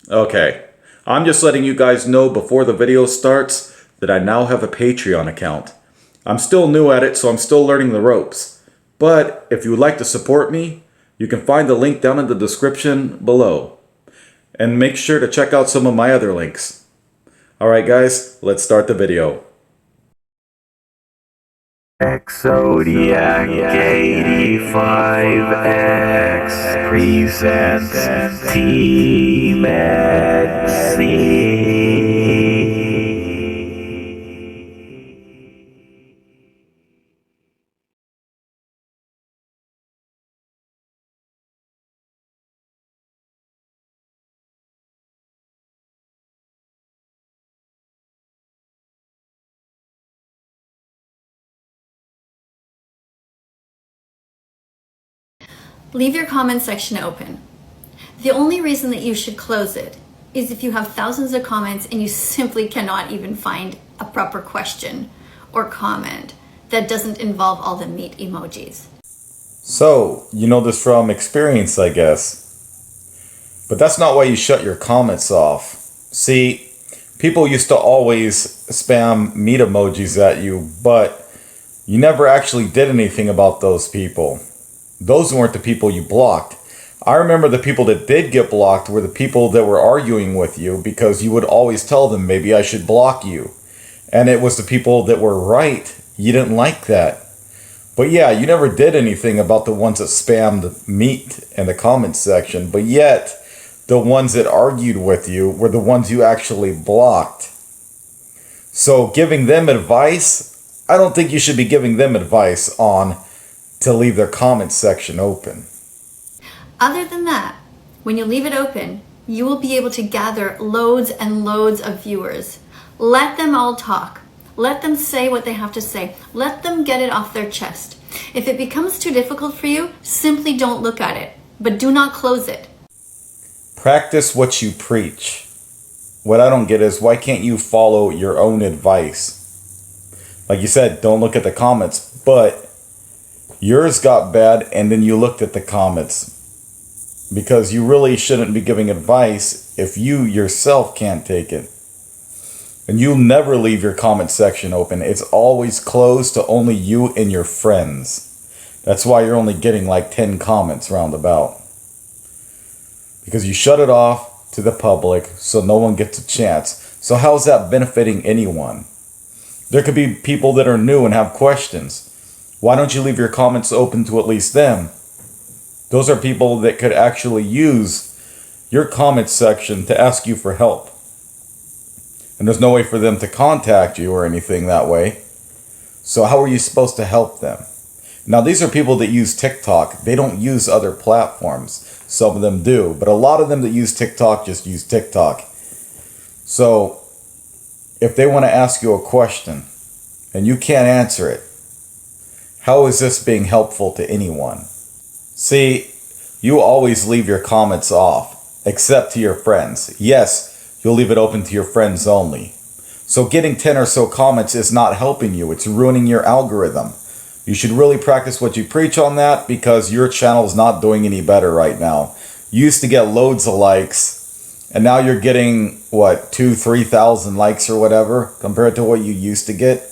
Okay, I'm just letting you guys know before the video starts that I now have a Patreon account. I'm still new at it, so I'm still learning the ropes. But if you would like to support me, you can find the link down in the description below. And make sure to check out some of my other links. Alright guys, let's start the video. Exodiac 85X presents Team XC. Leave your comment section open. The only reason that you should close it is if you have thousands of comments and you simply cannot even find a proper question or comment that doesn't involve all the meat emojis. So, you know this from experience, I guess. But that's not why you shut your comments off. See, people used to always spam meat emojis at you, but you never actually did anything about those people. Those weren't the people you blocked. I remember the people that did get blocked were the people that were arguing with you because you would always tell them, maybe I should block you. And it was the people that were right. You didn't like that. But yeah, you never did anything about the ones that spammed meat in the comments section. But yet, the ones that argued with you were the ones you actually blocked. So giving them advice, I don't think you should be giving them advice on to leave their comment section open. Other than that, when you leave it open, you will be able to gather loads and loads of viewers. Let them all talk. Let them say what they have to say. Let them get it off their chest. If it becomes too difficult for you, simply don't look at it, but do not close it. Practice what you preach. What I don't get is, why can't you follow your own advice? Like you said, don't look at the comments, but yours got bad and then you looked at the comments. Because you really shouldn't be giving advice if you yourself can't take it. And you'll never leave your comment section open. It's always closed to only you and your friends. That's why you're only getting like 10 comments roundabout. Because you shut it off to the public so no one gets a chance. So how's that benefiting anyone? There could be people that are new and have questions. Why don't you leave your comments open to at least them? Those are people that could actually use your comment section to ask you for help. And there's no way for them to contact you or anything that way. So how are you supposed to help them? Now, these are people that use TikTok. They don't use other platforms. Some of them do, but a lot of them that use TikTok just use TikTok. So if they want to ask you a question and you can't answer it, how is this being helpful to anyone? See, you always leave your comments off, except to your friends. Yes, you'll leave it open to your friends only. So getting 10 or so comments is not helping you. It's ruining your algorithm. You should really practice what you preach on that, because your channel is not doing any better right now. You used to get loads of likes, and now you're getting, what, 2,000-3,000 likes or whatever, compared to what you used to get.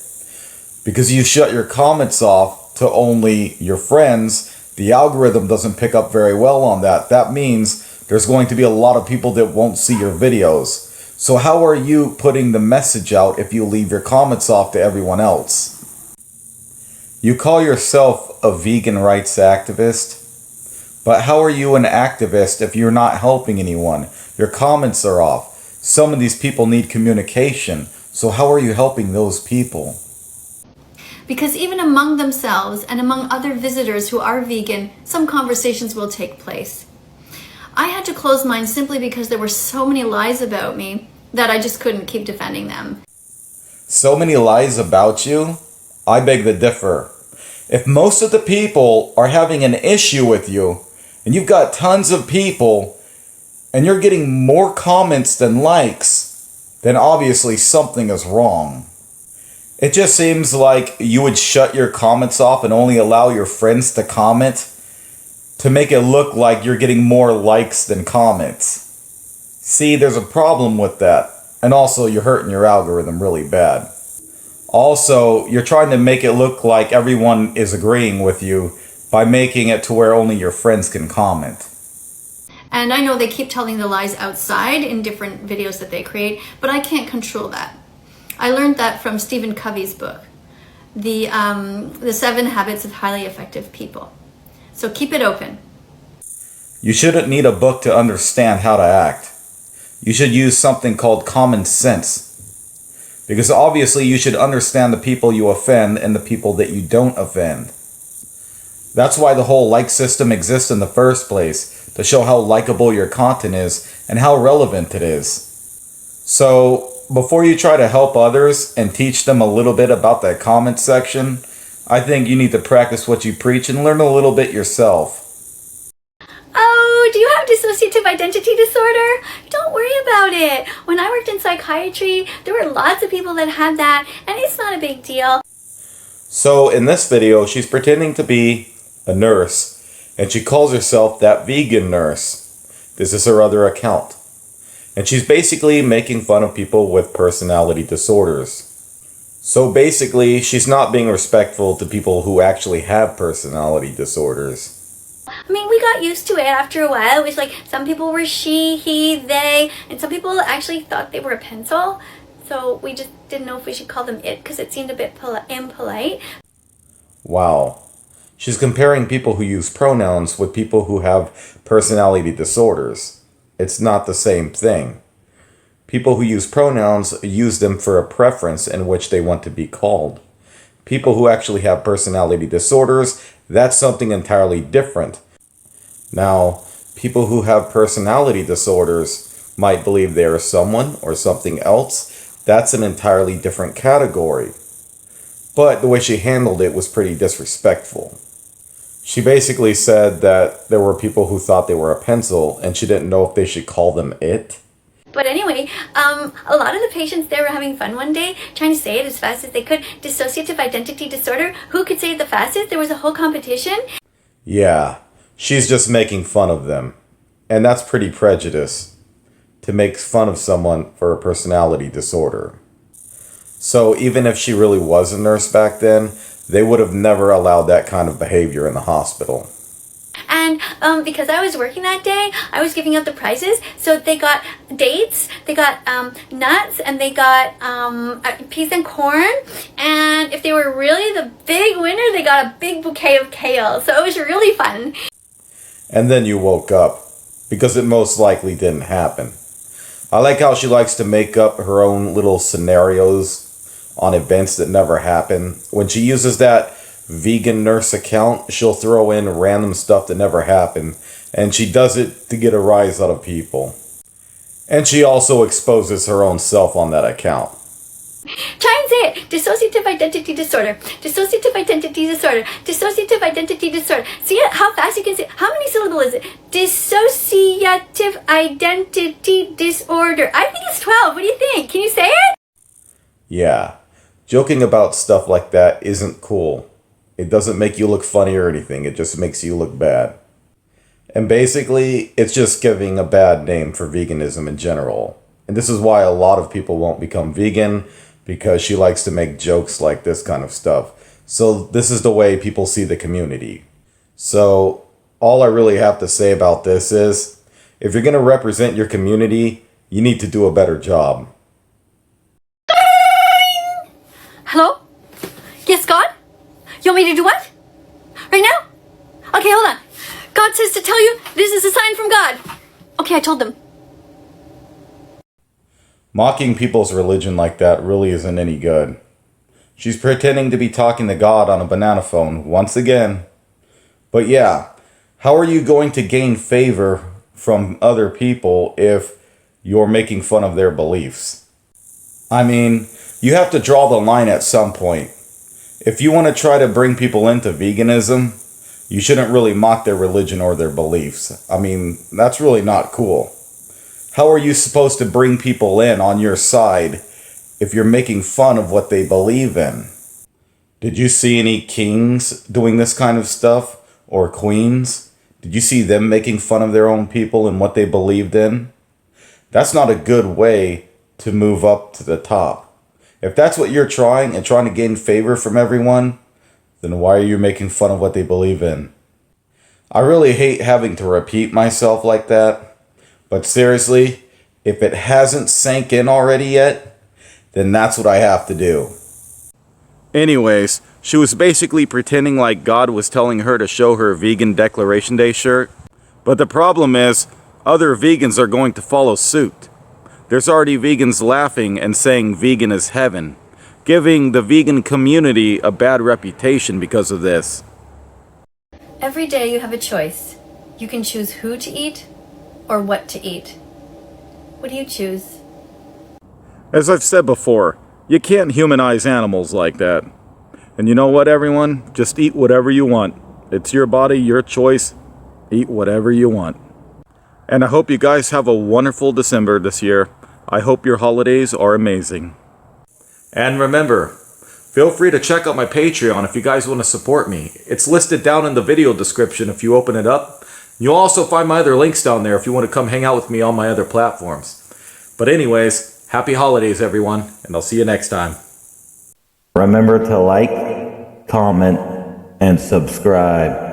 Because you shut your comments off to only your friends, the algorithm doesn't pick up very well on that. That means there's going to be a lot of people that won't see your videos. So how are you putting the message out if you leave your comments off to everyone else? You call yourself a vegan rights activist, but how are you an activist if you're not helping anyone? Your comments are off. Some of these people need communication, so how are you helping those people? Because even among themselves and among other visitors who are vegan, some conversations will take place. I had to close mine simply because there were so many lies about me that I just couldn't keep defending them. So many lies about you? I beg to differ. If most of the people are having an issue with you, and you've got tons of people, and you're getting more comments than likes, then obviously something is wrong. It just seems like you would shut your comments off and only allow your friends to comment to make it look like you're getting more likes than comments. See, there's a problem with that. And also, you're hurting your algorithm really bad. Also, you're trying to make it look like everyone is agreeing with you by making it to where only your friends can comment. And I know they keep telling the lies outside in different videos that they create, but I can't control that. I learned that from Stephen Covey's book, the 7 Habits of Highly Effective People. So keep it open. You shouldn't need a book to understand how to act. You should use something called common sense. Because obviously you should understand the people you offend and the people that you don't offend. That's why the whole like system exists in the first place, to show how likable your content is and how relevant it is. So, before you try to help others and teach them a little bit about that comment section, I think you need to practice what you preach and learn a little bit yourself. Oh, do you have dissociative identity disorder? Don't worry about it. When I worked in psychiatry, there were lots of people that had that, and it's not a big deal. So in this video, she's pretending to be a nurse, and she calls herself that vegan nurse. This is her other account. And she's basically making fun of people with personality disorders. So basically, she's not being respectful to people who actually have personality disorders. I mean, we got used to it after a while. It was like some people were she, he, they, and some people actually thought they were a pencil. So we just didn't know if we should call them it because it seemed a bit impolite. Wow. She's comparing people who use pronouns with people who have personality disorders. It's not the same thing. People who use pronouns use them for a preference in which they want to be called. People who actually have personality disorders, that's something entirely different. Now, people who have personality disorders might believe they are someone or something else. That's an entirely different category. But the way she handled it was pretty disrespectful. She basically said that there were people who thought they were a pencil and she didn't know if they should call them it. But anyway, a lot of the patients there were having fun one day, trying to say it as fast as they could. Dissociative identity disorder. Who could say it the fastest? There was a whole competition. Yeah, she's just making fun of them. And that's pretty prejudice, to make fun of someone for a personality disorder. So even if she really was a nurse back then, they would have never allowed that kind of behavior in the hospital. And because I was working that day, I was giving out the prizes. So they got dates, they got nuts, and they got peas and corn. And if they were really the big winner, they got a big bouquet of kale. So it was really fun. And then you woke up, because it most likely didn't happen. I like how she likes to make up her own little scenarios on events that never happen. When she uses that vegan nurse account, she'll throw in random stuff that never happened, and she does it to get a rise out of people. And she also exposes her own self on that account. Try and say it. Dissociative identity disorder. Dissociative identity disorder. Dissociative identity disorder. See how fast you can say it? How many syllables is it? Dissociative identity disorder. I think it's 12. What do you think? Can you say it? Yeah. Joking about stuff like that isn't cool. It doesn't make you look funny or anything. It just makes you look bad. And basically, it's just giving a bad name for veganism in general. And this is why a lot of people won't become vegan, because she likes to make jokes like this kind of stuff. So this is the way people see the community. So all I really have to say about this is, if you're going to represent your community, you need to do a better job. Hello? Yes, God? You want me to do what? Right now? Okay, hold on. God says to tell you this is a sign from God. Okay, I told them. Mocking people's religion like that really isn't any good. She's pretending to be talking to God on a banana phone once again. But yeah, how are you going to gain favor from other people if you're making fun of their beliefs? I mean, you have to draw the line at some point. If you want to try to bring people into veganism, you shouldn't really mock their religion or their beliefs. I mean, that's really not cool. How are you supposed to bring people in on your side if you're making fun of what they believe in? Did you see any kings doing this kind of stuff? Or queens? Did you see them making fun of their own people and what they believed in? That's not a good way to move up to the top. If that's what you're trying to gain favor from everyone, then why are you making fun of what they believe in? I really hate having to repeat myself like that, but seriously, if it hasn't sank in already yet, then that's what I have to do. Anyways, she was basically pretending like God was telling her to show her Vegan Declaration Day shirt. But the problem is, other vegans are going to follow suit. There's already vegans laughing and saying vegan is heaven, giving the vegan community a bad reputation because of this. Every day you have a choice. You can choose who to eat or what to eat. What do you choose? As I've said before, you can't humanize animals like that. And you know what, everyone? Just eat whatever you want. It's your body, your choice. Eat whatever you want. And I hope you guys have a wonderful December this year. I hope your holidays are amazing. And remember, feel free to check out my Patreon if you guys want to support me. It's listed down in the video description if you open it up. You'll also find my other links down there if you want to come hang out with me on my other platforms. But anyways, happy holidays everyone, and I'll see you next time. Remember to like, comment, and subscribe.